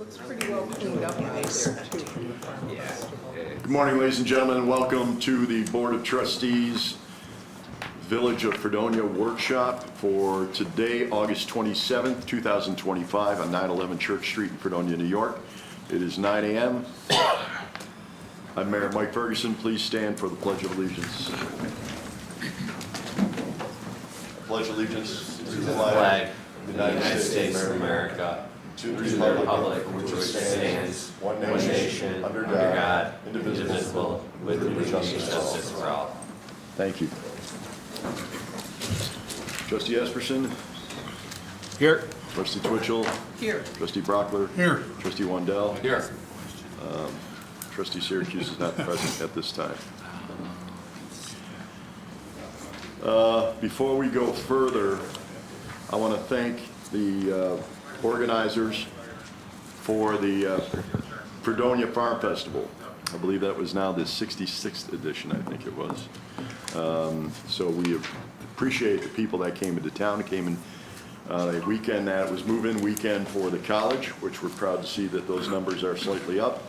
Looks pretty well cleaned up out there too. Good morning, ladies and gentlemen. Welcome to the Board of Trustees Village of Fredonia workshop for today, August 27th, 2025 on 911 Church Street in Fredonia, New York. It is 9 a.m. I'm Mayor Mike Ferguson. Please stand for the Pledge of Allegiance. I pledge allegiance to the flag of the United States of America, to the republic which stands, one nation, under God, indivisible, with liberty and justice for all. Thank you. Trustee Esperson. Here. Trustee Twitchell. Here. Trustee Brockler. Here. Trustee Wandell. Here. Trustee Syracuse is not present at this time. Before we go further, I want to thank the organizers for the Fredonia Farm Festival. I believe that was now the 66th edition, I think it was. So we appreciate the people that came into town. It came in a weekend that it was move-in weekend for the college, which we're proud to see that those numbers are slightly up.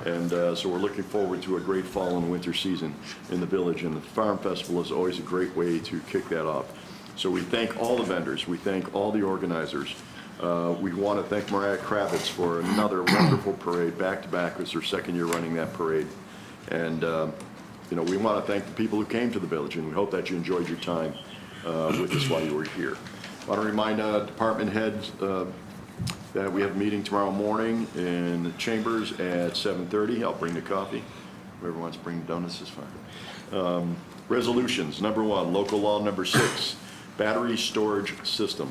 And so we're looking forward to a great fall and winter season in the village. And the Farm Festival is always a great way to kick that off. So we thank all the vendors. We thank all the organizers. We want to thank Mariah Kravitz for another wonderful parade, back-to-back. It's her second year running that parade. And, you know, we want to thank the people who came to the village, and we hope that you enjoyed your time with us while you were here. I want to remind department heads that we have a meeting tomorrow morning in the chambers at 7:30. I'll bring the coffee. Whoever wants to bring donuts is fine. Resolutions. Number 1, local law number 6, battery storage system.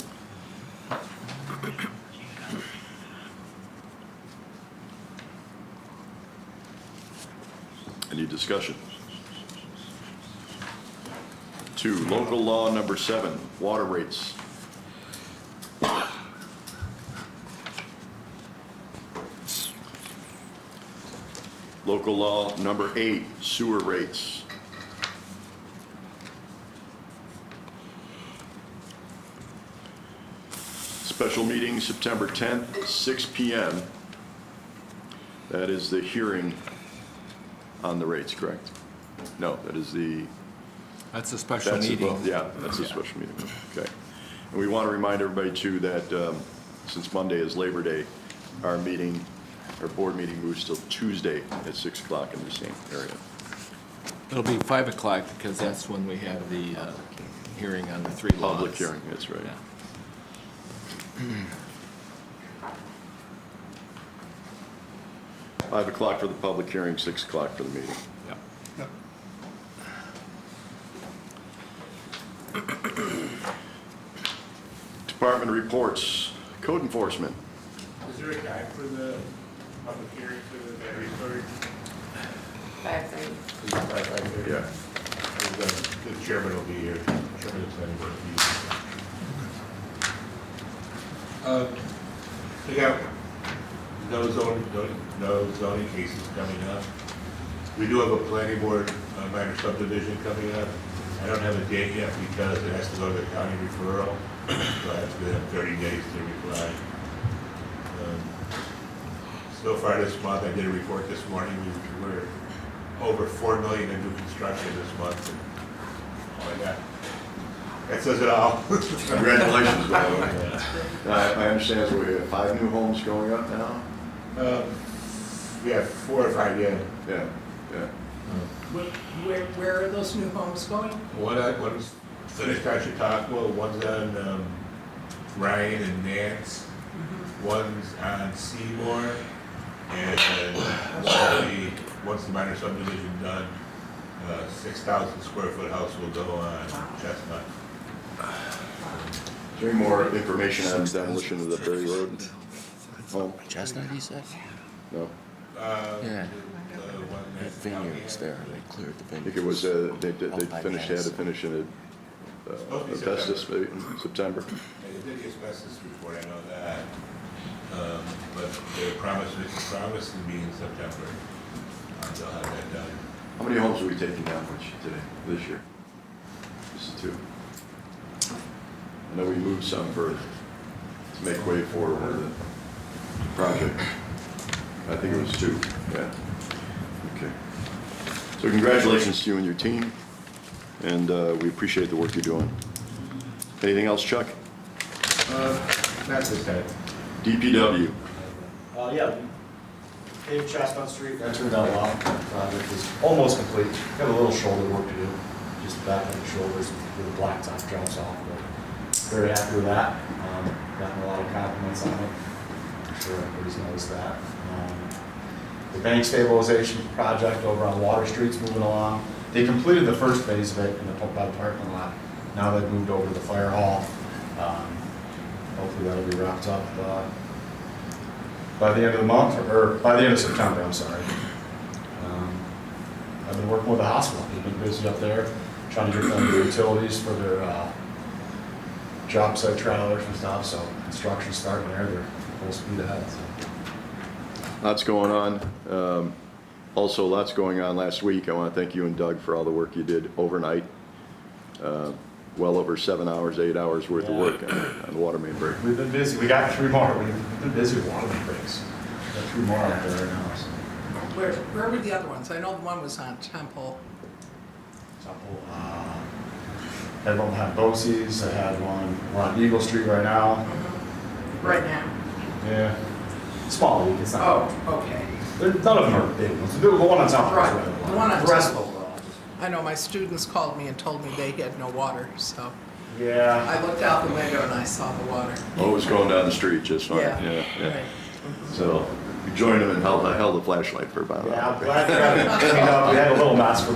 Any discussion? 2, local law number 7, water rates. Local law number 8, sewer rates. Special meeting September 10th, 6 p.m. That is the hearing on the rates, correct? No, that is the... That's a special That's meeting. Yeah, that's a special meeting, okay. And we want to remind everybody too that since Monday is Labor Day, our board meeting moves till Tuesday at 6 o'clock in the same area. It'll be 5 o'clock because that's when we have the hearing on the 3 laws. Public hearing, that's right. Yeah. 5 o'clock for the public hearing, 6 o'clock for the meeting. Yeah. Department reports, code enforcement. Is there a guide for the public hearing for the battery storage? 5:30. Yeah. The chairman will be here. Chairman is going to be. We got no zoning cases coming up. We do have a planning board minor subdivision coming up. I don't have a date yet because it has to go to the county referral. So I have to give them 30 days to reply. So far this month, I did a report this morning, we're over $4 million in new construction this month. And, oh my God, that says it all. Congratulations, by the way. I understand so we have 5 new homes going up now? We have 4 or 5, yeah. Yeah, yeah. Where are those new homes going? One's finished on Chautauqua, one's on Ryan and Nance, one's on Seymour, and once the minor subdivision done, 6,000 square foot house will go on Chestnut. Is there any more information on demolition of the Berry Road home? Chestnut, he said? No. Yeah. The one The that- vineyards there, they cleared the I think vineyards. it was, they finished, had to finish in asbestos maybe in September. They did the asbestos report, I know that. But they promised to be in September. They'll have that done. How many homes are we taking down this year? Just 2. I know we moved some to make way for the project. I think it was 2, yeah. Okay. So congratulations to you and your team, and we appreciate the work you're doing. Anything else, Chuck? That's okay. DPW. Yeah, paved Chestnut Street, that turned out well. Project is almost complete. Got a little shoulder work to do, just the back of the shoulders where the blacktop drops off. But very happy with that. Gotten a lot of compliments on it. I'm sure everybody's noticed that. The bank stabilization project over on Water Street's moving along. They completed the first phase of it in the parking lot. Now they've moved over to the fire hall. Hopefully that'll be wrapped up by the end of the month, or by the end of September, I'm sorry. I've been working with the hospital. They've been busy up there, trying to get them the utilities for their job site trailers and stuff, so construction's starting there. They're full speed ahead. So. Lots going on. Also, lots going on last week. I want to thank you and Doug for all the work you did overnight. Well over 7 hours, 8 hours worth of work on the water main break. We've been busy. We got 3 more. We've been busy with water main breaks. We got 3 more out there right now. So. Where were the other ones? I know the one was on Temple. Had one behind Bosie's. I had one. We're on Eagle Street right now. Right now. Yeah. Small leak. It's not. Oh, okay. None of them are big ones. The one on top. Right. The one on the rest top. of them are all just. I know my students called me and told me they had no water, so Yeah. I looked out the window and I saw the water. Oh, it was going down the street just fine. Yeah. Yeah. So we joined them and held the flashlight for about an Yeah, hour. I'm glad we got it cleaned up. We had a little mess for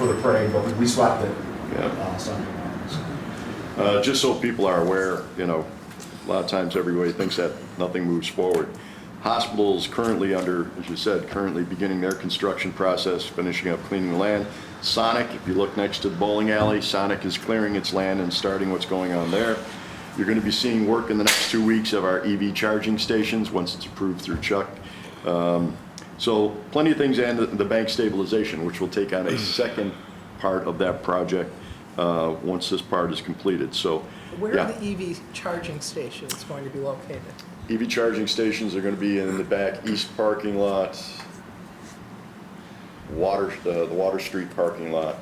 the parade, but we swept it. Yeah. Sunday morning. So. Just so people are aware, you know, a lot of times everybody thinks that nothing moves forward. Hospital is currently under, as you said, currently beginning their construction process, finishing up cleaning the land. Sonic, if you look next to the bowling alley, Sonic is clearing its land and starting what's going on there. You're going to be seeing work in the next 2 weeks of our EV charging stations once it's approved through Chuck. So plenty of things, and the bank stabilization, which will take on a second part of that project once this part is completed. So, Where yeah. are the EV charging stations going to be located? EV charging stations are going to be in the back east parking lot, the Water Street parking lot.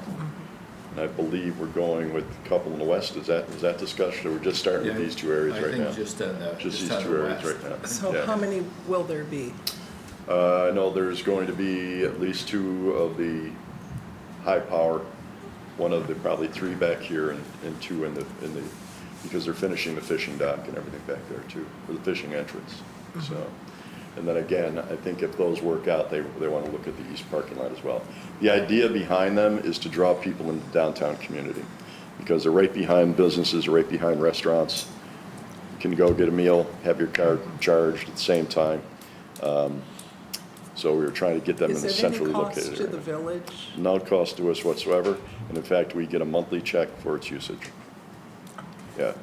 And I believe we're going with a couple in the west. Is that discussed, or we're just starting with these 2 areas right now? I think just on the, Just these on 2 the areas west. right now. So Yeah. how many will there be? I know there's going to be at least 2 of the high power, one of the probably 3 back here, and 2 in the because they're finishing the fishing dock and everything back there too, for the fishing entrance. So, and then again, I think if those work out, they want to look at the east parking lot as well. The idea behind them is to draw people into the downtown community, because they're right behind businesses, right behind restaurants. You can go get a meal, have your card charged at the same time. So we were trying to get them in Is the it any centrally cost located to area. the village? No cost to us whatsoever, and in fact, we get a monthly check for its usage. Yeah, Are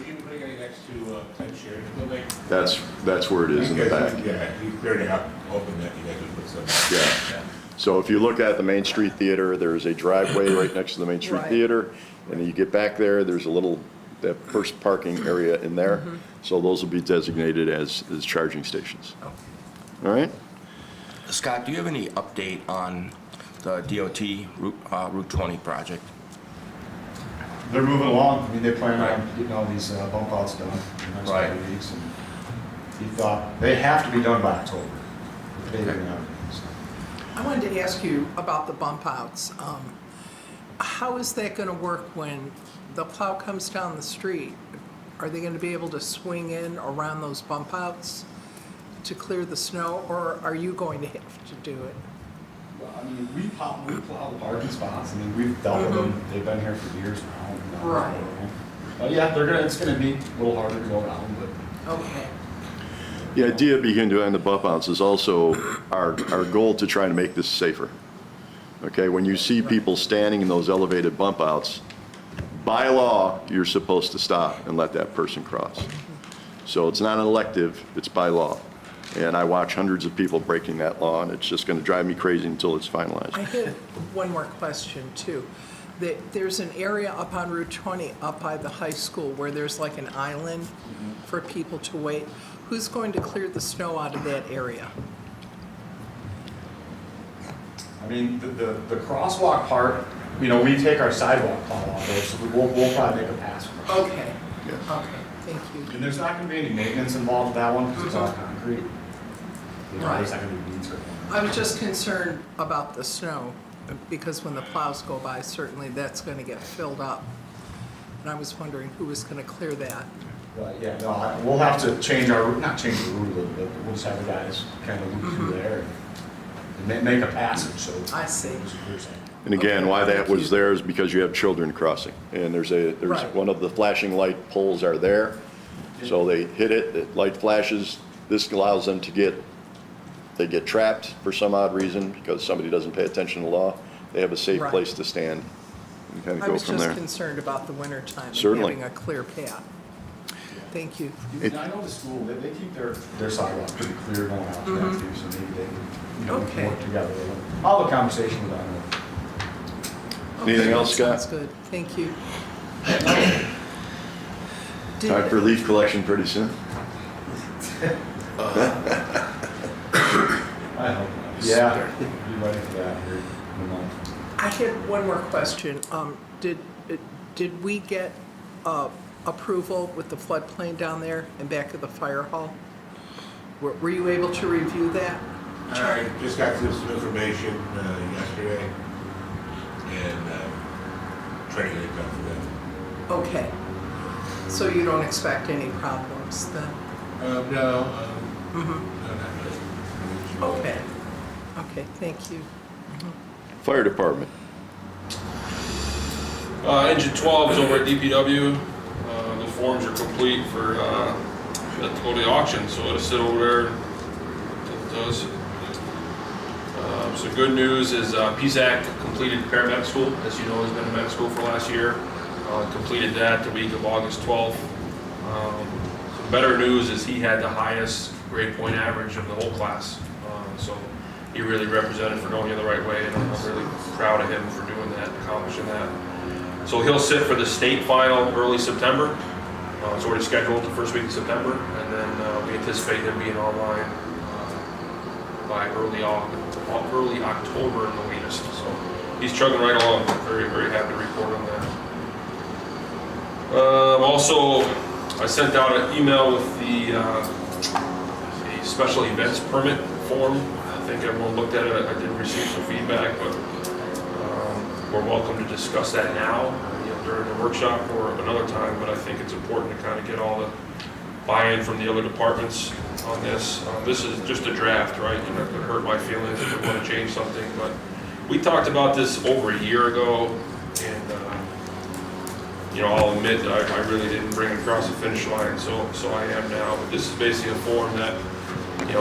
you putting it next to Ted Sheridan's building? that's where it is in the back. Yeah, you cleared it out, open that, you guys would put some. Yeah. So if you look at the Main Street Theater, there's a driveway right next to the Main Street Right. Theater, and then you get back there, there's a little, that first parking area in there. So those will be designated as charging stations. All right? Scott, do you have any update on the DOT Route 20 project? They're moving along. I mean, they plan on getting all these bump outs done in the next Right. couple of weeks. And he thought they have to be done by October. with paving and everything, so. I wanted to ask you about the bump outs. How is that going to work when the plow comes down the street? Are they going to be able to swing in around those bump outs to clear the snow, or are you going to have to do it? Well, I mean, we plow the parking spots. I mean, we've dealt with them. They've been here for years now. Right. Yeah, it's gonna be a little harder to go around, but. Okay. The idea behind the bump outs is also our goal to try to make this safer. Okay, when you see people standing in those elevated bump outs, by law, you're supposed to stop and let that person cross. So it's not an elective, it's by law. And I watch hundreds of people breaking that law, and it's just going to drive me crazy until it's finalized. I had one more question too. There's an area up on Route 20 up by the high school where there's like an island for people to wait. who's going to clear the snow out of that area? I mean, the crosswalk part, you know, we take our sidewalk plow out there, so we'll probably make a pass. Okay, okay, thank you. And there's not gonna be any maintenance involved with that one, because it's all concrete. You know, Right. there's not gonna be weeds or anything. I was just concerned about the snow, because when the plows go by, certainly that's gonna get filled up. And I was wondering who was gonna clear that. But yeah, no, we'll have to change our, not change the route a little bit, but we'll just have the guys kind of loop through there and make a passage, so. I see. And again, why that was there is because you have children crossing. And there's Right. one of the flashing light poles are there. So they hit it, the light flashes. This allows them to they get trapped for some odd reason because somebody doesn't pay attention to the law. They have a safe Right. place to stand and kind I of go was from just there. concerned about the winter time and Certainly. having a clear path. Thank you. I know the school, they keep their sidewalk pretty clear going out to that too, so maybe they, you know, we Okay. can work together. I'll have a conversation with them. Anything Okay, else, Scott? Sounds good, thank you. Time for leaf collection pretty soon. I hope not. Yeah, be ready for that here in a month. I had one more question. Did we get approval with the floodplain down there and back of the fire hall? Were you able to review that? I just got this information yesterday, and trying to get it done for them. Okay. So you don't expect any problems then? No, Mhm. no, not really. Okay. Okay, thank you. Fire department. Engine 12 is over at DPW. The forms are complete for that to go to the auction, so it'll sit over there until it does. So good news is PSAC completed paramedic school. As you know, has been in med school for last year. Completed that the week of August 12th. Some better news is he had the highest grade point average of the whole class. So he really represented Fredonia the right way, and I'm really proud of him for doing that, accomplishing that. So he'll sit for the state final early September. It's already scheduled the first week of September, and then we anticipate him being online by early October at the latest. So he's chugging right along. Very, very happy to report on that. Also, I sent out an email with the special events permit form. I think everyone looked at it. I did receive some feedback, but we're welcome to discuss that now, during the workshop or another time. But I think it's important to kind of get all the buy-in from the other departments on this. This is just a draft, right? You're not going to hurt my feelings if we want to change something. But we talked about this over a year ago, and I'll admit that I really didn't bring it across the finish line, so I am now. But this is basically a form that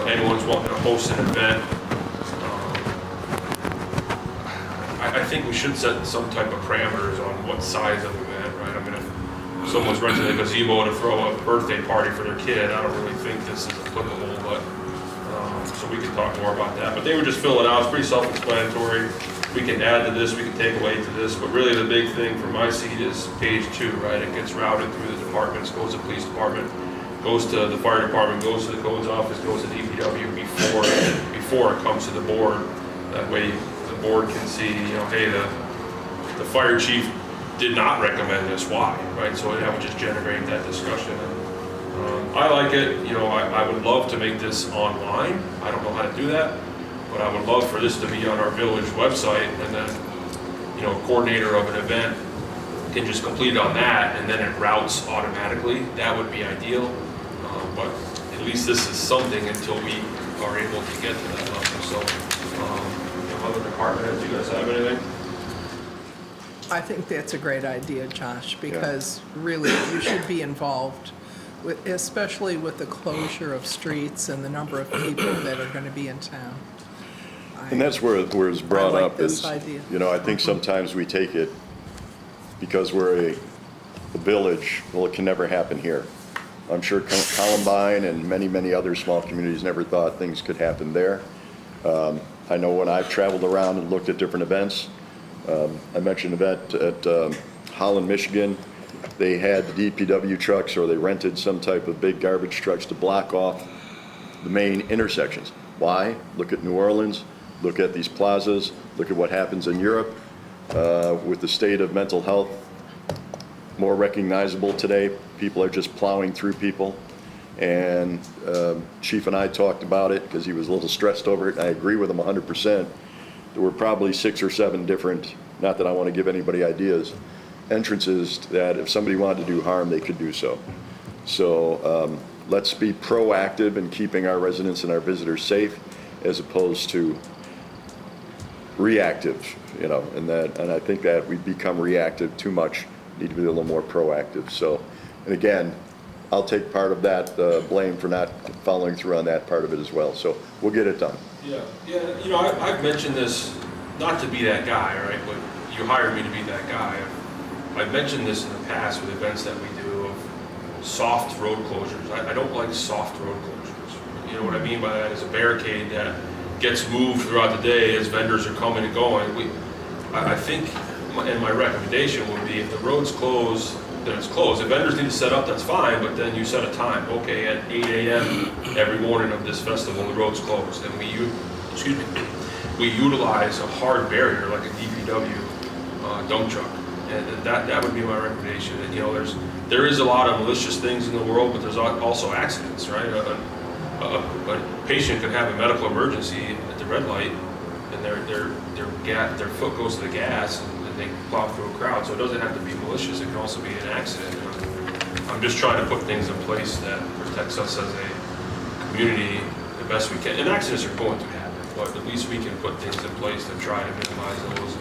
anyone's wanting to host an event. I think we should set some type of parameters on what size of event, right? I mean, if someone's renting a gazebo to throw a birthday party for their kid, I don't really think this is applicable, but so we can talk more about that. But they would just fill it out. It's pretty self-explanatory. We can add to this, we can take away to this, but really the big thing from my seat is page 2, right? It gets routed through the departments, goes to the police department, goes to the fire department, goes to the codes office, goes to DPW before it comes to the board. That way the board can see, hey, the fire chief did not recommend this, why, right? So that would just generate that discussion. And, I like it, I would love to make this online. I don't know how to do that, but I would love for this to be on our village website, and then, a coordinator of an event can just complete it on that, and then it routes automatically. That would be ideal, but at least this is something until we are able to get to that level. So, other department heads, you guys have anything? I think that's a great idea, Josh, because really you should be involved, especially with the closure of streets and the number of people that are going to be in town. And that's where it's brought I like up this is, idea. I think sometimes we take it because we're a village, well, it can never happen here. I'm sure Columbine and many, many other small communities never thought things could happen there. I know when I've traveled around and looked at different events, I mentioned an event at Holland, Michigan, they had the DPW trucks or they rented some type of big garbage trucks to block off the main intersections. Why? Look at New Orleans, look at these plazas, look at what happens in Europe with the state of mental health more recognizable today. People are just plowing through people. And Chief and I talked about it because he was a little stressed over it. I agree with him 100%. There were probably 6 or 7 different, not that I want to give anybody ideas, entrances that if somebody wanted to do harm, they could do so. So let's be proactive in keeping our residents and our visitors safe as opposed to reactive, you know, and I think that we've become reactive too much, need to be a little more proactive. So, and again, I'll take part of that blame for not following through on that part of it as well. So we'll get it done. Yeah, you know, I've mentioned this, not to be that guy, right, but you hired me to be that guy. I've mentioned this in the past with events that we do of soft road closures. I don't like soft road closures. You know what I mean by that is a barricade that gets moved throughout the day as vendors are coming and going. I think, and my recommendation would be if the road's closed, then it's closed. If vendors need to set up, that's fine, but then you set a time. Okay, at 8 a.m. every morning of this festival, the road's closed, and we utilize a hard barrier like a DPW dump truck, and that would be my recommendation. And, you know, there is a lot of malicious things in the world, but there's also accidents, right? A patient could have a medical emergency at the red light, and their foot goes to the gas, and they plow through a crowd. So it doesn't have to be malicious. It can also be an accident. I'm just trying to put things in place that protects us as a community the best we can. And accidents are going to happen, but at least we can put things in place to try to minimize those.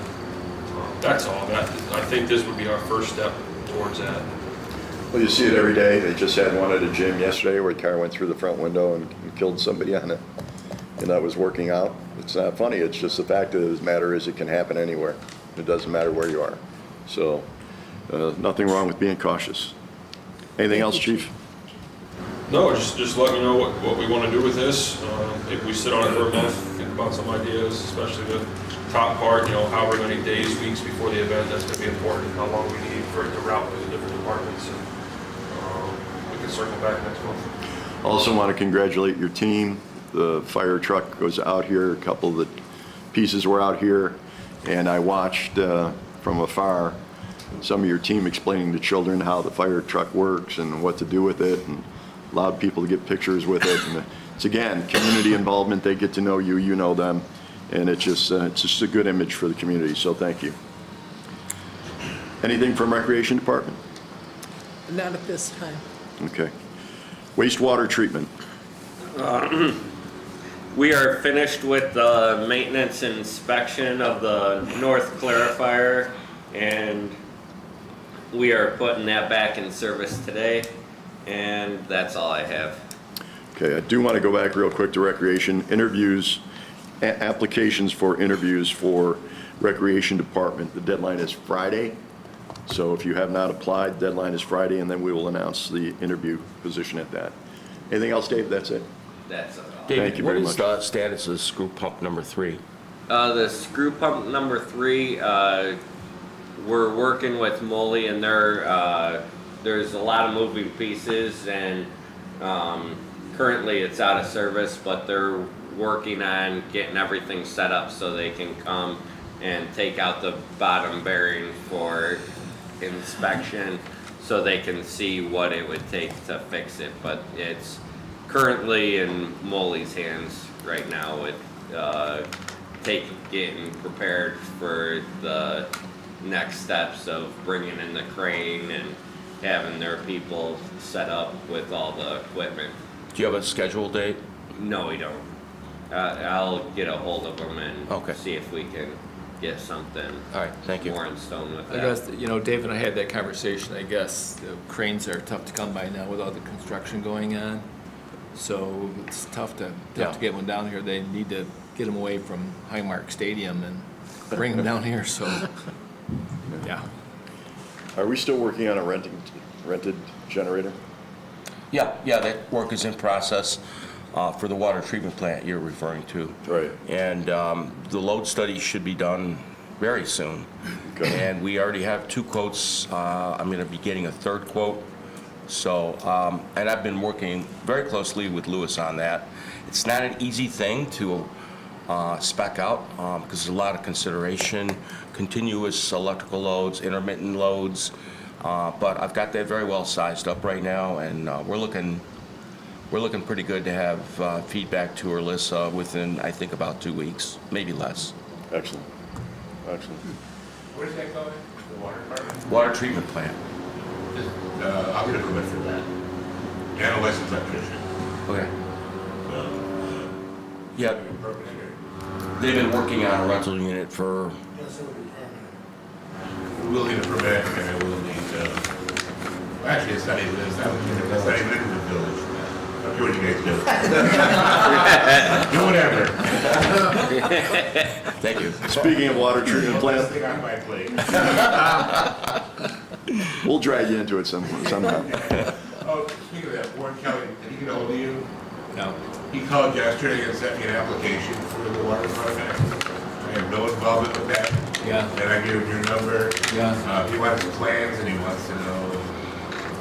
That's all. I think this would be our first step towards that. Well, you see it every day. They just had one at a gym yesterday where a car went through the front window and killed somebody on it. And that was working out. It's not funny. It's just the fact of the matter is it can happen anywhere. It doesn't matter where you are. So nothing wrong with being cautious. Anything else, Chief? No, just let me know what we want to do with this. If we sit on it for a month, think about some ideas, especially the top part, you know, however many days, weeks before the event, that's going to be important, how long we need for it to route to the different departments. And we can circle back next month. Also want to congratulate your team. The fire truck goes out here. A couple of the pieces were out here. And I watched from afar some of your team explaining to children how the fire truck works and what to do with it, and allowed people to get pictures with it. And it's, again, community involvement. They get to know you, you know them, and it's just a good image for the community, so thank you. Anything from Recreation Department? Not at this time. Okay. Wastewater treatment. We are finished with the maintenance and inspection of the north clarifier, and we are putting that back in service today, and that's all I have. Okay, I do want to go back real quick to Recreation. Interviews, applications for interviews for Recreation Department. The deadline is Friday. So if you have not applied, deadline is Friday, and then we will announce the interview position at that. Anything else, Dave? That's it? That's all. Thank you very much. What is the status of screw pump number 3? The screw pump number 3, we're working with Molly, and there's a lot of moving pieces, and currently it's out of service, but they're working on getting everything set up so they can come and take out the bottom bearing for inspection so they can see what it would take to fix it. But it's currently in Molly's hands right now with getting prepared for the next steps of bringing in the crane and having their people set up with all the equipment. Do you have a scheduled date? No, we don't. I'll get a hold of them and Okay. see if we can get something All right, thank you. more in stone with I that. guess, you know, Dave and I had that conversation, I guess, the cranes are tough to come by now with all the construction going on. So it's tough to get one down here. They need to get them away from Highmark Stadium and bring them down here, so, yeah. Are we still working on a rented generator? Yeah, that work is in process for the water treatment plant you're referring to. Right. And the load study should be done very soon. And we already have 2 quotes. I'm going to be getting a 3rd quote. So, and I've been working very closely with Lewis on that. It's not an easy thing to spec out because there's a lot of consideration, continuous electrical loads, intermittent loads. But I've got that very well sized up right now, and we're looking pretty good to have feedback to Alyssa within, I think, about 2 weeks, maybe less. Excellent. Excellent. Where's that going? The water department? Water treatment plant. I'll get a permit for that. And a licensed electrician. Okay. So, Yeah, permit here. they've been working on a rental unit for, We'll need a permit, and we'll need, actually, it's not even in the village. I'll do what you guys do. Do whatever. thank you. Speaking of water treatment Last plant, thing on my plate. we'll drag you into it somehow. Oh, speaking of that, Warren Kelly, did he get ahold of you? No. He called yesterday and sent me an application for the water project. I have no involvement with that. Yeah. Then I gave him your number. Yeah. He wants plans and he wants to know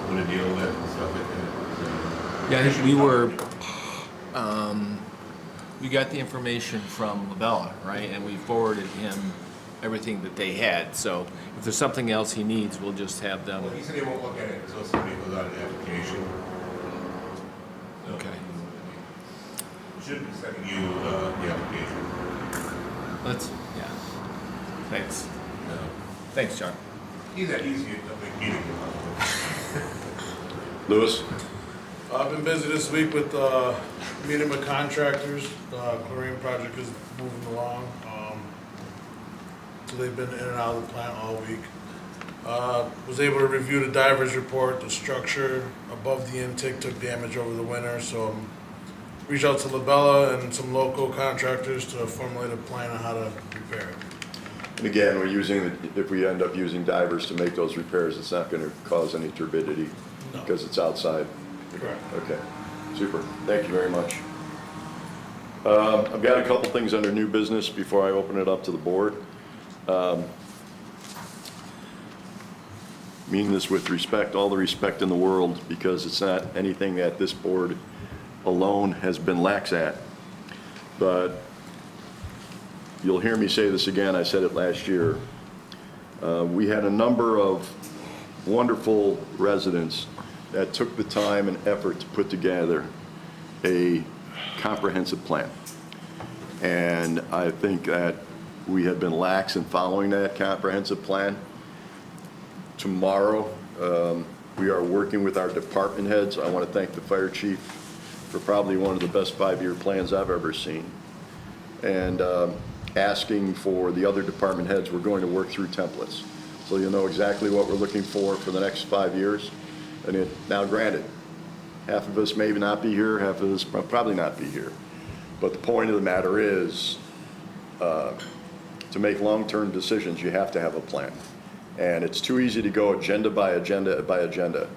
what to deal with and stuff like that. So, Yeah, I think we were, we got the information from Labella, right? And we forwarded him everything that they had. So if there's something else he needs, we'll just have them. Well, he said he won't look at it until somebody fills out an application. So, Okay. he should be sending you the application. Let's, yeah. Thanks. No. Thanks, John. He's that easy to make meeting. Lewis? I've been busy this week with meeting with contractors. The chlorine project is moving along. So they've been in and out of the plant all week. Was able to review the divers report. The structure above the intake took damage over the winter, so reached out to Labella and some local contractors to formulate a plan on how to repair it. And again, if we end up using divers to make those repairs, it's not going to cause any turbidity No. because it's outside. Correct. Okay, super. Thank you very much. I've got a couple things under new business before I open it up to the board. Meaning this with respect, all the respect in the world, because it's not anything that this board alone has been lax at. But you'll hear me say this again, I said it last year. We had a number of wonderful residents that took the time and effort to put together a comprehensive plan. And I think that we have been lax in following that comprehensive plan. Tomorrow, we are working with our department heads. I want to thank the fire chief for probably one of the best 5-year plans I've ever seen. And asking for the other department heads, we're going to work through templates. So you'll know exactly what we're looking for the next 5 years. And now granted, half of us may not be here, half of us probably not be here. But the point of the matter is, to make long-term decisions, you have to have a plan. And it's too easy to go agenda by agenda by agenda.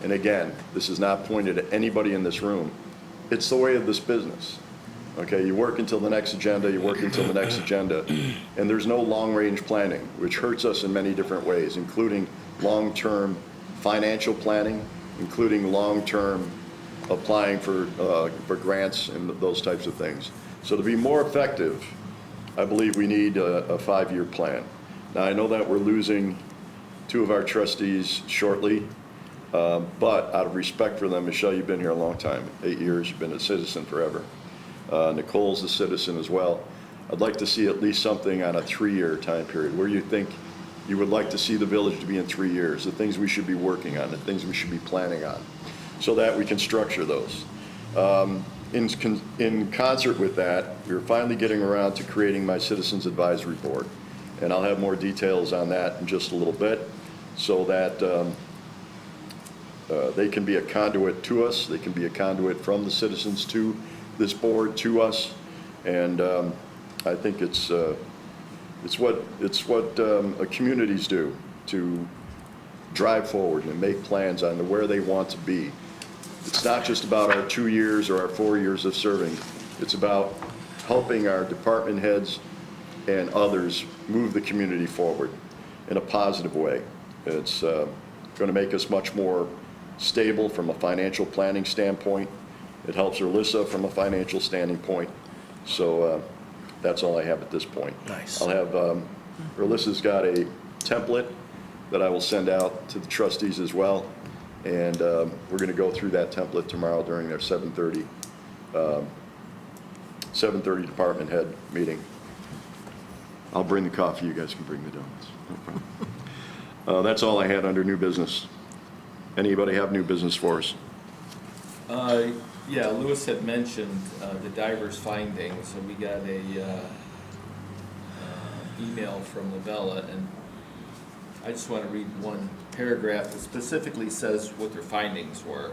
And again, this is not pointed at anybody in this room. It's the way of this business. Okay, you work until the next agenda, you work until the next agenda, and there's no long-range planning, which hurts us in many different ways, including long-term financial planning, including long-term applying for grants and those types of things. So to be more effective, I believe we need a 5-year plan. Now, I know that we're losing 2 of our trustees shortly, but out of respect for them, Michelle, you've been here a long time, 8 years, you've been a citizen forever. Nicole's a citizen as well. I'd like to see at least something on a 3-year time period where you think you would like to see the village to be in 3 years, the things we should be working on, the things we should be planning on, so that we can structure those. In concert with that, we're finally getting around to creating my Citizens Advisory Board. And I'll have more details on that in just a little bit, so that they can be a conduit to us, they can be a conduit from the citizens to this board, to us. And I think it's what communities do to drive forward and make plans on where they want to be. It's not just about our 2 years or our 4 years of serving. It's about helping our department heads and others move the community forward in a positive way. It's going to make us much more stable from a financial planning standpoint. It helps Alyssa from a financial standing point. So that's all I have at this point. Nice. I'll have, Alyssa's got a template that I will send out to the trustees as well. And we're going to go through that template tomorrow during their 7:30 department head meeting. I'll bring the coffee, you guys can bring the donuts. No problem. That's all I had under new business. Anybody have new business for us? Yeah, Lewis had mentioned the diver's findings, so we got a email from Lavella, and I just want to read one paragraph that specifically says what their findings were.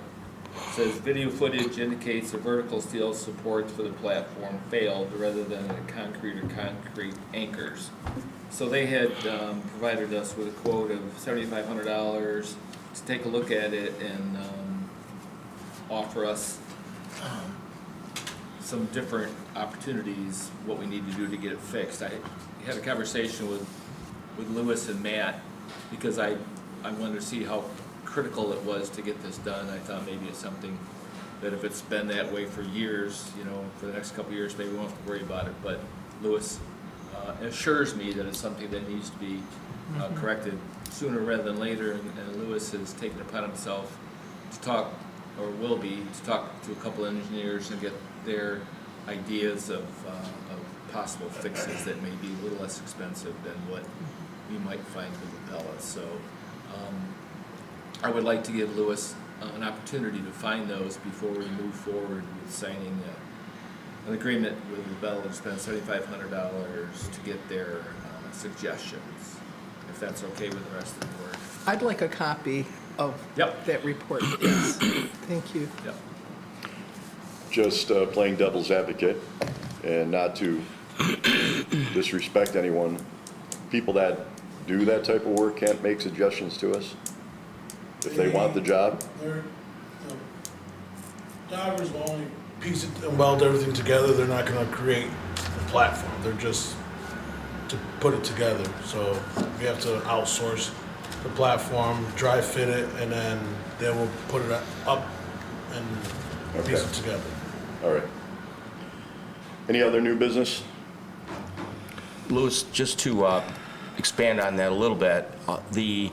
It says, video footage indicates the vertical steel supports for the platform failed rather than the concrete or concrete anchors. So they had provided us with a quote of $7,500 to take a look at it and offer us some different opportunities, what we need to do to get it fixed. I had a conversation with Lewis and Matt because I wanted to see how critical it was to get this done. I thought maybe it's something that if it's been that way for years, you know, for the next couple of years, maybe we won't have to worry about it. But Lewis assures me that it's something that needs to be corrected sooner rather than later. And Lewis has taken it upon himself to talk, or will be, to talk to a couple of engineers and get their ideas of possible fixes that may be a little less expensive than what we might find with Lavella. So I would like to give Lewis an opportunity to find those before we move forward with signing an agreement with Lavella to spend $7,500 to get their suggestions, if that's okay with the rest of the board. I'd like a copy of Yep. that report, yes. Thank you. Yep. Just playing devil's advocate, and not to disrespect anyone, people that do that type of work can't make suggestions to us if they want the job. Divers will only piece it and weld everything together. They're not gonna create a platform. They're just to put it together. So we have to outsource the platform, dry fit it, and then we'll put it up and piece it together. All right. Any other new business? Louis, just to expand on that a little bit, the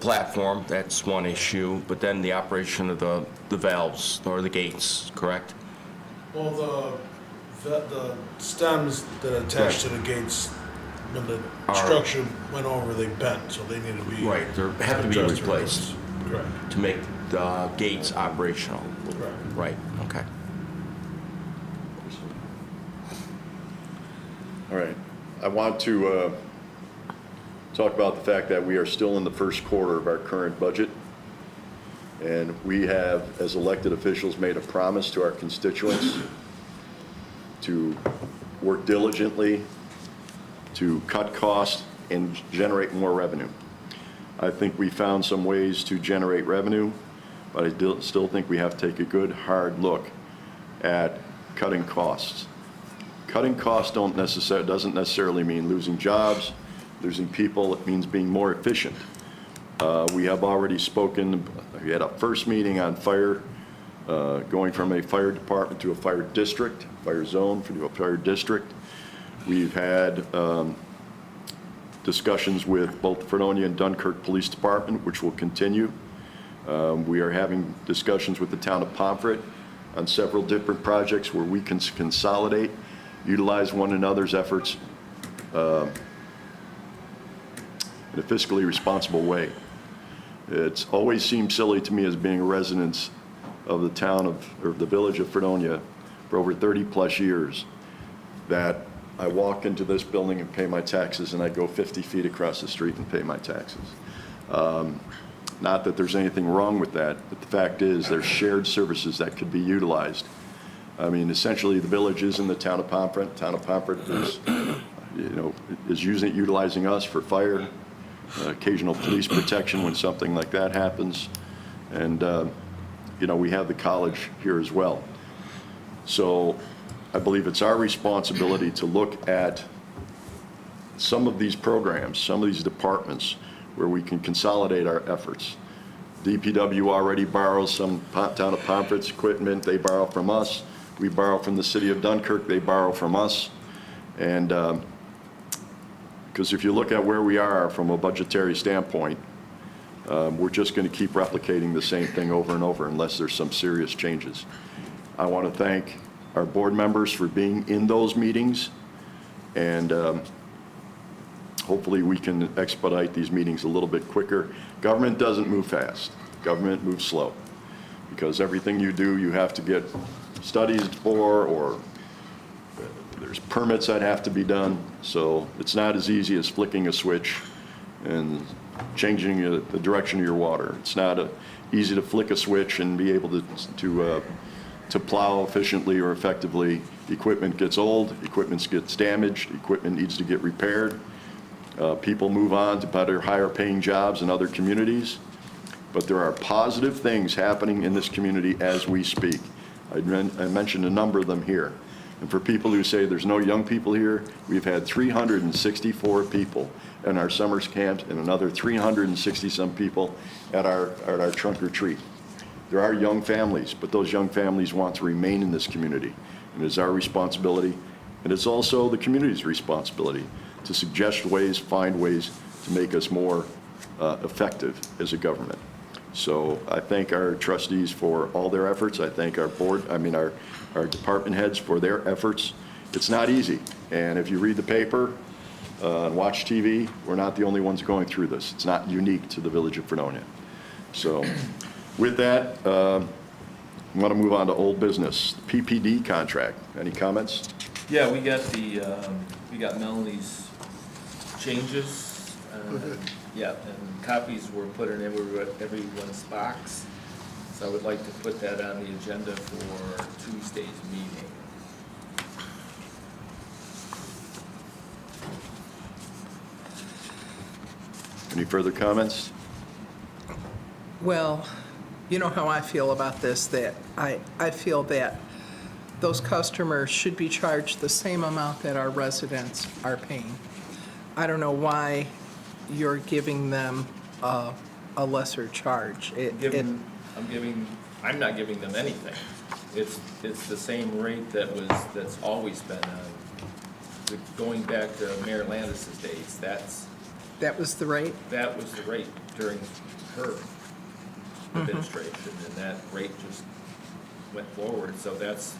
platform, that's one issue, but then the operation of the valves or the gates, correct? Well, the stems that attach to the gates, when the structure went over, they bent, so they need to be Right, they have to be adjusted. replaced Correct. to make the gates operational. Correct. Right, okay. All right. I want to talk about the fact that we are still in the first quarter of our current budget. And we have, as elected officials, made a promise to our constituents to work diligently, to cut costs and generate more revenue. I think we found some ways to generate revenue, but I still think we have to take a good, hard look at cutting costs. Cutting costs doesn't necessarily mean losing jobs, losing people. It means being more efficient. We have already spoken, we had a first meeting on fire, going from a fire department to a fire district, fire zone to a fire district. We've had discussions with both the Fredonia and Dunkirk Police Department, which will continue. We are having discussions with the town of Pomfret on several different projects where we can consolidate, utilize one another's efforts in a fiscally responsible way. It's always seemed silly to me as being residents of the town or the village of Fredonia for over 30-plus years that I walk into this building and pay my taxes, and I go 50 feet across the street and pay my taxes. Not that there's anything wrong with that, but the fact is there's shared services that could be utilized. I mean, essentially, the village is in the town of Pomfret. Town of Pomfret is utilizing us for fire, occasional police protection when something like that happens, and we have the college here as well. So I believe it's our responsibility to look at some of these programs, some of these departments, where we can consolidate our efforts. DPW already borrows some town of Pomfret's equipment, they borrow from us. We borrow from the city of Dunkirk, they borrow from us. And, because if you look at where we are from a budgetary standpoint, we're just going to keep replicating the same thing over and over unless there's some serious changes. I want to thank our board members for being in those meetings, and hopefully we can expedite these meetings a little bit quicker. Government doesn't move fast. Government moves slow, because everything you do, you have to get studies for, or there's permits that have to be done. So it's not as easy as flicking a switch and changing the direction of your water. It's not easy to flick a switch and be able to plow efficiently or effectively. Equipment gets old, equipment gets damaged, equipment needs to get repaired. People move on to better, higher paying jobs in other communities. But there are positive things happening in this community as we speak. I mentioned a number of them here. And for people who say there's no young people here, we've had 364 people in our summer camps and another 360-some people at our trunk or treat. There are young families, but those young families want to remain in this community. And it's our responsibility, and it's also the community's responsibility to suggest ways, find ways to make us more effective as a government. So I thank our trustees for all their efforts. I thank our our department heads for their efforts. It's not easy, and if you read the paper and watch TV, we're not the only ones going through this. It's not unique to the Village of Fredonia. So with that, I want to move on to old business. PPD contract. Any comments? Yeah, we got Melanie's changes. Yeah, and copies were put in everyone's box. So I would like to put that on the agenda for Tuesday's meeting. Any further comments? Well, you know how I feel about this, that I feel that those customers should be charged the same amount that our residents are paying. I don't know why you're giving them a lesser charge. I'm not giving them anything. It's the same rate that's always been, going back to Mayor Landis's days. That was the rate? That was the rate during her administration, and that rate just went forward. So that's,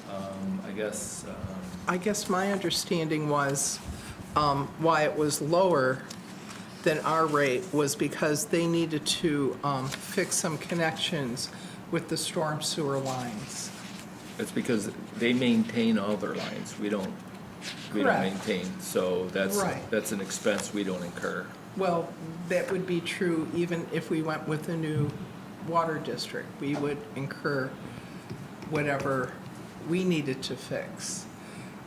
I guess. I guess my understanding was why it was lower than our rate was because they needed to fix some connections with the storm sewer lines. It's because they maintain all their lines. We don't Correct. maintain, so Right. that's an expense we don't incur. Well, that would be true even if we went with a new water district. We would incur whatever we needed to fix.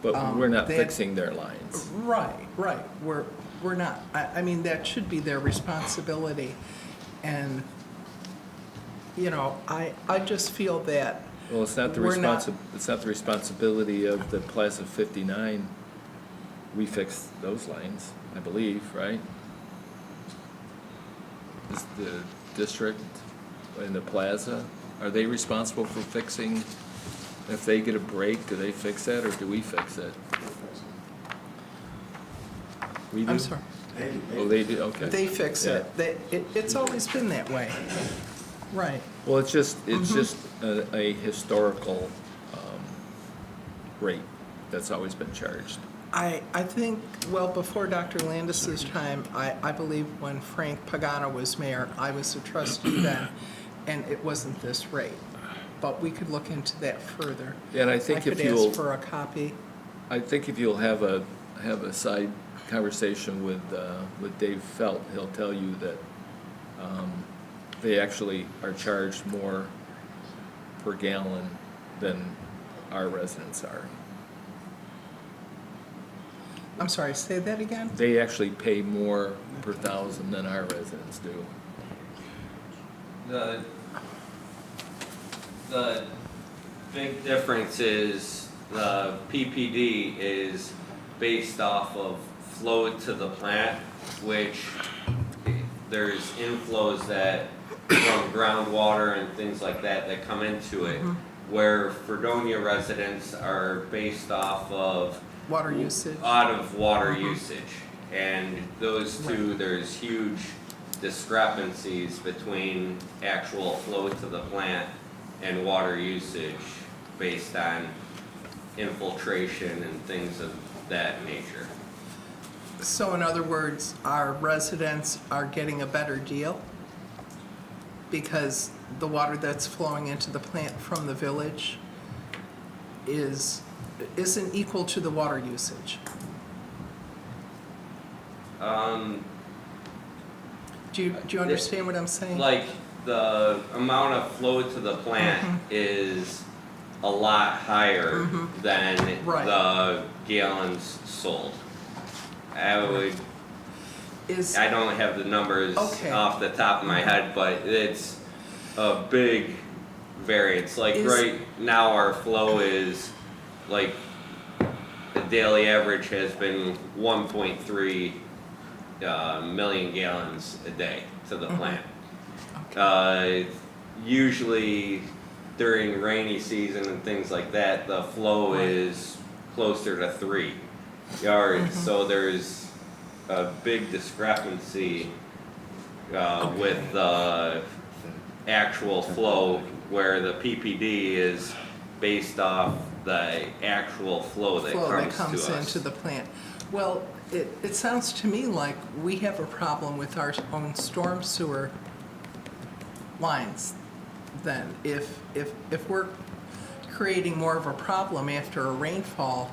But we're not that- fixing their lines. Right. We're not. I mean, that should be their responsibility. And, you know, I just feel that Well, it's not the responsibility of the Plaza 59. We fixed those lines, I believe, right? Is the district in the plaza, are they responsible for fixing? If they get a break, do they fix that or do we fix it? We do? I'm sorry. Oh, they do, okay. They fix Yeah. it. It's always been that way. Right. Well, it's just a historical rate that's always been charged. I think, well, before Dr. Landis's time, I believe when Frank Pagano was mayor, I was a trustee then, and it wasn't this rate. But we could look into that further. Yeah, and I think if I could you'll, ask for a copy. I think if you'll have a side conversation with Dave Felt, he'll tell you that they actually are charged more per gallon than our residents are. I'm sorry, say that again? They actually pay more per thousand than our residents do. The big difference is the PPD is based off of flow to the plant, which there's inflows that from groundwater and things like that come into it, where Fredonia residents are based off of Water usage. out of water usage. And those two, there's huge discrepancies between actual flow to the plant and water usage based on infiltration and things of that nature. So in other words, our residents are getting a better deal because the water that's flowing into the plant from the village isn't equal to the water usage. Do you understand what I'm saying? Like, the amount of flow to the plant is a lot higher than Right. the gallons sold. I don't have the numbers Okay. off the top of my head, but it's a big variance. Like right now, our flow is like the daily average has been 1.3 million gallons a day to the plant. Usually during rainy season and things like that, the flow is closer to 3 yards. So there's a big discrepancy with the actual flow, where the PPD is based off the actual flow that comes to us. into the plant. Well, it sounds to me like we have a problem with our own storm sewer lines then. If we're creating more of a problem after a rainfall,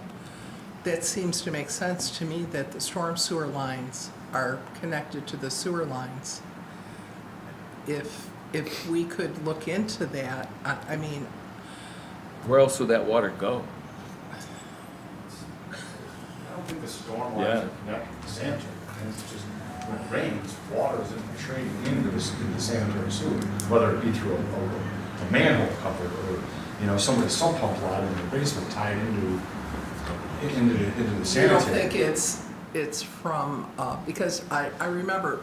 that seems to make sense to me that the storm sewer lines are connected to the sewer lines. If we could look into that, I mean, Where else would that water go? I don't think the storm Yeah. lines are connected to sanitary. It's just, when it rains, water is infiltrating into the sanitary sewer, whether it be through a manhole cover or, somebody's sump pump line in the basement tied into the you sanitary. don't think it's from, because I remember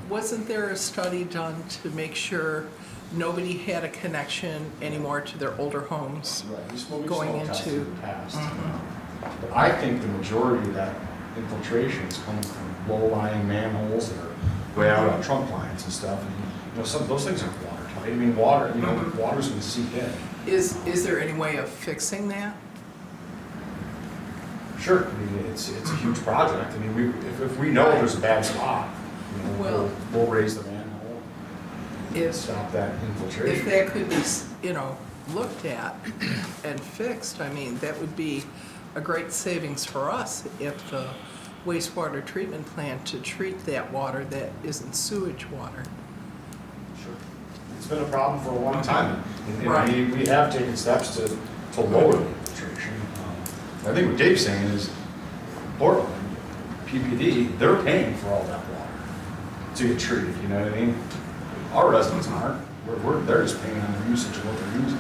wasn't there a study done to make sure nobody had a connection anymore to their older homes? Right, we smoke going tested into- in the past. But I think the majority of that infiltration is coming from low-lying manholes that are way out on trunk lines and stuff. And, some of those things aren't watertight. I mean, water's gonna seep in. Is there any way of fixing that? Sure, I mean, it's a huge project. I mean, if we know there's a bad spot, Well- we'll raise the manhole and If stop that infiltration. If that could be, looked at and fixed, I mean, that would be a great savings for us if the wastewater treatment plant to treat that water that isn't sewage water. Sure. It's been a problem for a long time. And Right. we have taken steps to lower the infiltration. I think what Dave's saying is, Portland, PPD, they're paying for all that water to get treated, you know what I mean? Our residents aren't. They're just paying on the usage of what they're using.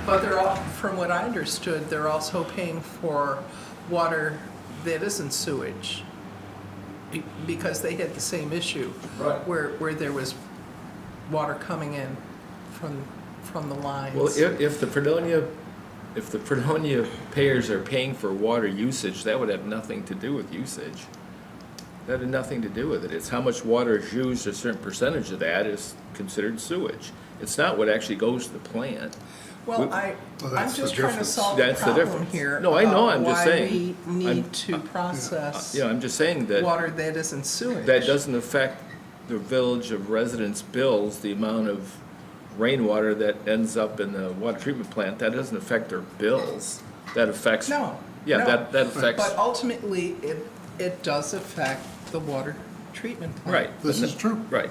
But they're all, from what I understood, they're also paying for water that isn't sewage. Because they had the same issue. Right. Where there was water coming in from the lines. Well, if the Fredonia payers are paying for water usage, that would have nothing to do with usage. That had nothing to do with it. It's how much water is used, a certain percentage of that is considered sewage. It's not what actually goes to the plant. Well, We- I'm that's just the trying to difference. solve the That's the problem difference. here. No, I know, about I'm just saying. Why we I'm- need to process I'm just saying that water that isn't sewage. that doesn't affect the Village of Residents' bills, the amount of rainwater that ends up in the water treatment plant. That doesn't affect their bills. That affects. No. Yeah, no. that affects. But ultimately, it does affect the water treatment plant. Right. This is true. Right.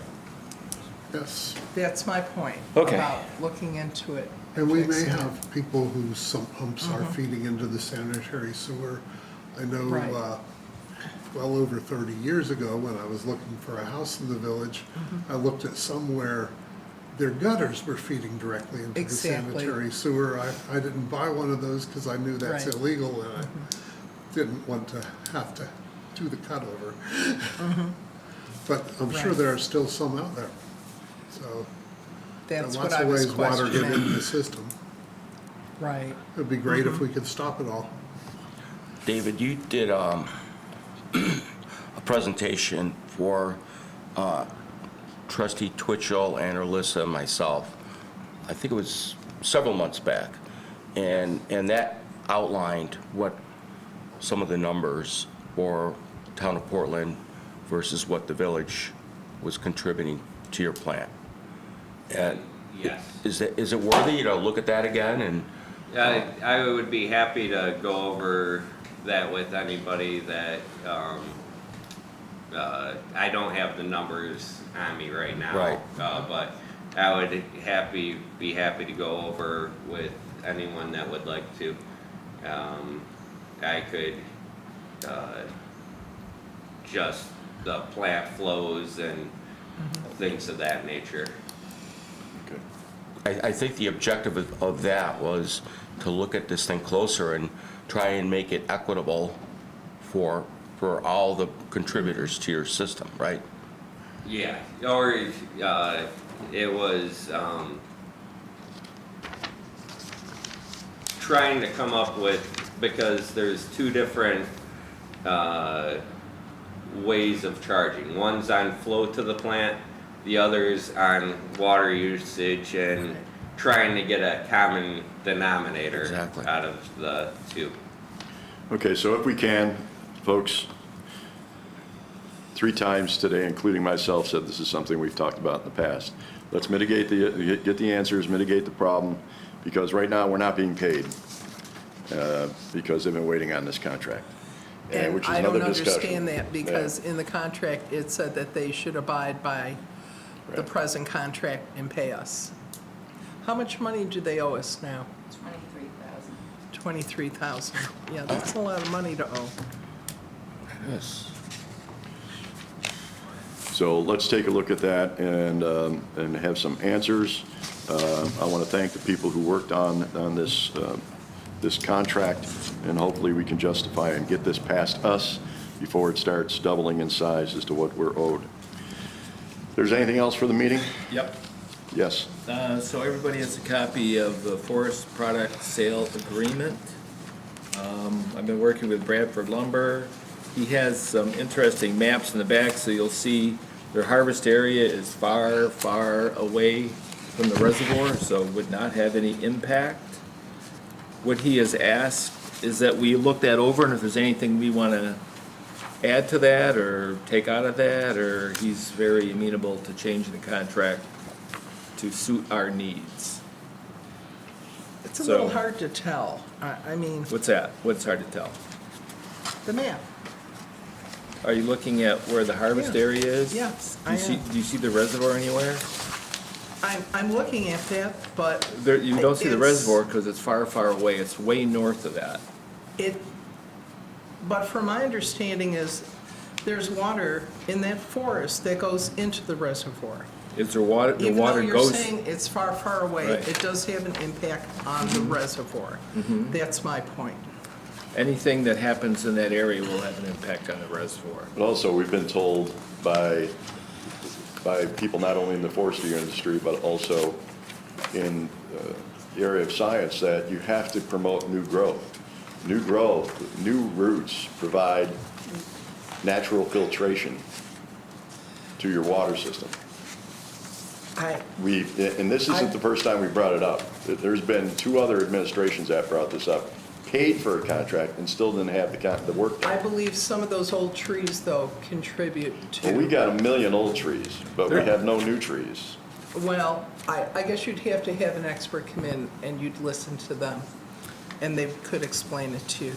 Yes. That's my point. Okay. About looking into it. And we may fixing it. have people whose sump pumps are feeding into the sanitary sewer. I know, Right. well over 30 years ago, when I was looking for a house in the village, I looked at somewhere their gutters were feeding directly into the Exactly. sanitary sewer. I didn't buy one of those because I knew that's Right. illegal, and I didn't want to have to do the cutover. But I'm sure Right. there are still some out there, so. That's lots what I of was ways water get into the questioning. system. Right. It'd be great if we could stop it all. David, you did a presentation for Trustee Twitchell and Alyssa and myself. I think it was several months back. And that outlined what some of the numbers for Town of Portland versus what the village was contributing to your plant. And Yes. is it worthy to look at that again? And I would be happy to go over that with anybody that, I don't have the numbers on me right now. Right. But I would be happy to go over with anyone that would like to. I could, just the plant flows and things of that nature. I think the objective of that was to look at this thing closer and try and make it equitable for all the contributors to your system, right? Yeah, or it was trying to come up with, because there's two different ways of charging. One's on flow to the plant, the other's on water usage, and trying to get a common denominator Exactly. out of the two. Okay, so if we can, folks, 3 times today, including myself, said this is something we've talked about in the past. Let's get the answers, mitigate the problem, because right now we're not being paid because they've been waiting on this contract. And which is I don't another discussion. understand that because Yeah. in the contract, it said that they should abide by the Right. present contract and pay us. How much money do they owe us now? 23,000. 23,000. Yeah, that's a lot of money to owe. Yes. So let's take a look at that and have some answers. I want to thank the people who worked on this, this contract, and hopefully we can justify and get this past us before it starts doubling in size as to what we're owed. There's anything else for the meeting? Yep. Yes. So everybody has a copy of the forest product sale agreement. I've been working with Bradford Lumber. He has some interesting maps in the back, so you'll see their harvest area is far, far away from the reservoir, so would not have any impact. What he has asked is that we look that over, and if there's anything we want to add to that or take out of that, or he's very amenable to changing the contract to suit our needs. It's a So- little hard to tell. I mean, What's that? What's hard to tell? the map. Are you looking at where the harvest Yeah. area is? Yes, Do you I see, am. do you see the reservoir anywhere? I'm looking at that, but There, you don't see the It's- reservoir because it's far, far away. It's way north of that. but from my understanding is there's water in that forest that goes into the reservoir. Is there water, the Even though water you're goes, saying it's far, far away, Right. it does have an impact on the reservoir. That's my point. anything that happens in that area will have an impact on the reservoir. But also, we've been told by people not only in the forestry industry, but also in the area of science, that you have to promote new growth. New growth, new roots provide natural filtration to your water system. And this isn't the first time we brought it up. There's been 2 other administrations that brought this up, paid for a contract and still didn't have the work I done. believe some of those old trees, though, contribute to. Well, we got 1 million old trees, but we There- have no new trees. Well, I guess you'd have to have an expert come in and you'd listen to them, and they could explain it to you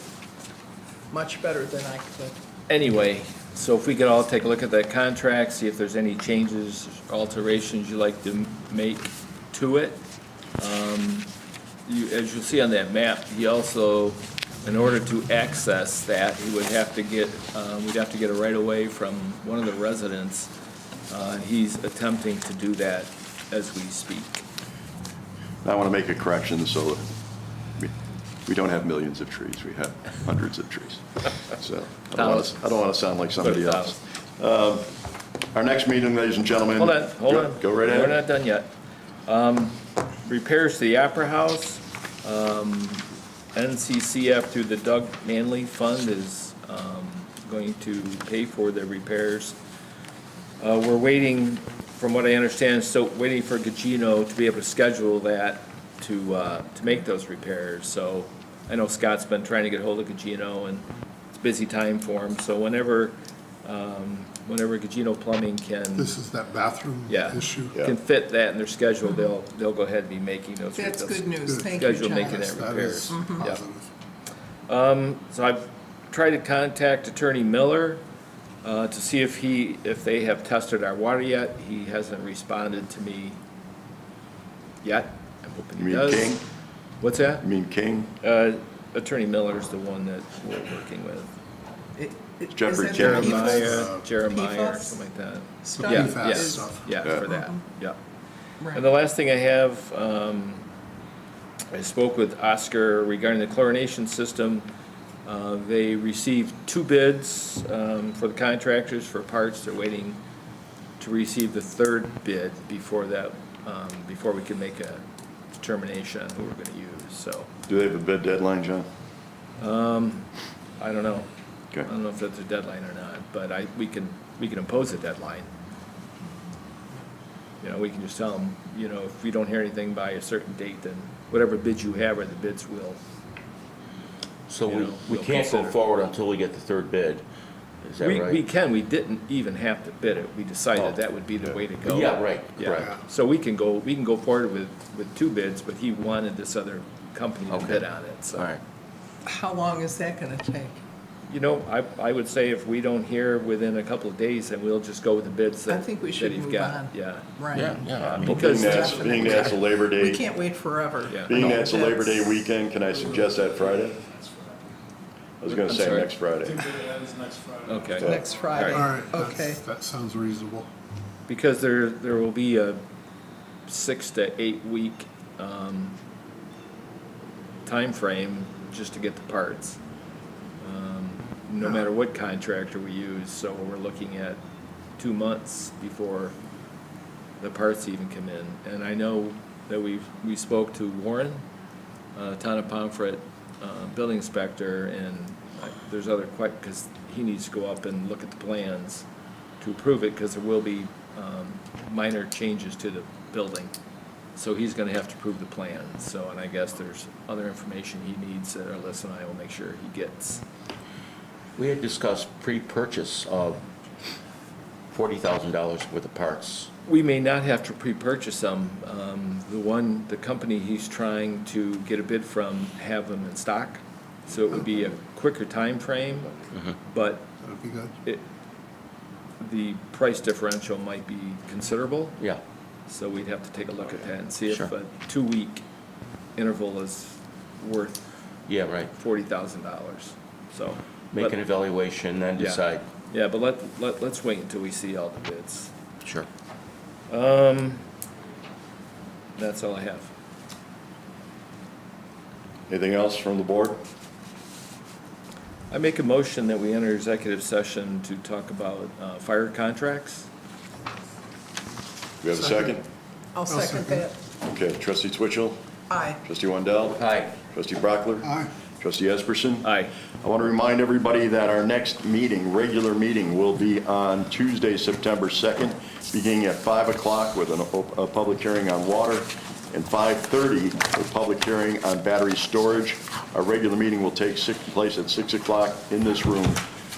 much better than I could. Anyway, so if we could all take a look at that contract, see if there's any changes, alterations you'd like to make to it. As you'll see on that map, he also, in order to access that, he would have to get, we'd have to get a right-of-way from one of the residents. He's attempting to do that as we speak. I want to make a correction, so we don't have millions of trees, we have hundreds of trees. So I don't want to sound like somebody else. Our next meeting, ladies and gentlemen. Hold on. Go right ahead. We're not done yet. Repairs to the Opera House, NCCF through the Doug Manley Fund is going to pay for the repairs. We're waiting, from what I understand, still waiting for Gugino to be able to schedule that to make those repairs. So I know Scott's been trying to get hold of Gugino, and it's a busy time for him. So whenever Gugino Plumbing can. This is that bathroom issue. Can fit that in their schedule, they'll go ahead and be making those. That's good news. Thank you, Schedule John. making that Yes, that repairs. is positive. So I've tried to contact Attorney Miller to see if they have tested our water yet. He hasn't responded to me yet. I'm hoping You he mean does. King? What's that? You mean King? Attorney Miller's the one that we're working with. Jeffrey Is it Jeremiah. the Jeremiah or PFAS? something like that. Stuff Yeah, PFAS yeah, stuff. yeah, Yeah. for that, yeah. Right. And the last thing I have, I spoke with Oscar regarding the chlorination system. They received 2 bids for the contractors for parts. They're waiting to receive the 3rd bid before that, before we can make a determination on who we're gonna use, so. Do they have a bid deadline, John? I don't know. Okay. I don't know if that's a deadline or not, but we can impose a deadline. You know, we can just tell them, you know, if we don't hear anything by a certain date, then whatever bids you have or the bids will. So You know, we we'll can't go consider. forward until we get the 3rd bid. Is that right? We didn't even have to bid it. We decided that would be the way to go. Yeah, right, Yeah. correct. So we can go forward with 2 bids, but he wanted this other company to Okay. bid on it, so. All right. How long is that gonna take? You know, I would say if we don't hear within a couple of days, then we'll just go with the bids I that think we that should you've move got. on. Yeah. Right. Yeah. Because, Being that's a Labor We Day, can't wait forever. Yeah. being No, that's a Labor Day that's- weekend, can I suggest that Friday? I was gonna I'm say sorry? next Friday. okay. Next Friday. All right, Okay. that sounds reasonable. Because there will be a 6 to 8 week time frame just to get the parts. No matter what contractor we use, so we're looking at 2 months before the parts even come in. And I know that we spoke to Warren, Town of Pomfret, building inspector, and there's other because he needs to go up and look at the plans to approve it, because there will be minor changes to the building. So he's gonna have to approve the plans, so, and I guess there's other information he needs that Alyssa and I will make sure he gets. We had discussed pre-purchase of $40,000 worth of parts. We may not have to pre-purchase them. The company he's trying to get a bid from have them in stock, so it would be a quicker time frame. But That'd be good. the price differential might be considerable, Yeah. so we'd have to take a look at that and see if Sure. a 2-week interval is worth Yeah, right. $40,000, so. Make but- an evaluation, then Yeah. decide. Yeah, but let's wait until we see all the bids. Sure. That's all I have. Anything else from the board? I make a motion that we enter executive session to talk about fire contracts. We have a second? I'll second that. Okay, trustee Twitchell, Aye. trustee Wendell, Hi. trustee Brockler, Aye. trustee Esperson. Aye. I want to remind everybody that our next meeting, regular meeting, will be on Tuesday, September 2nd, beginning at 5 o'clock with a public hearing on water, and 5:30, a public hearing on battery storage. Our regular meeting will take place at 6 o'clock in this room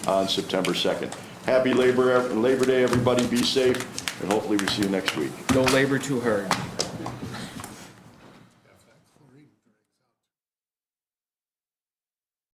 on September 2nd. Happy Labor Day, everybody. Be safe, and hopefully we see you next week. Don't labor too hard.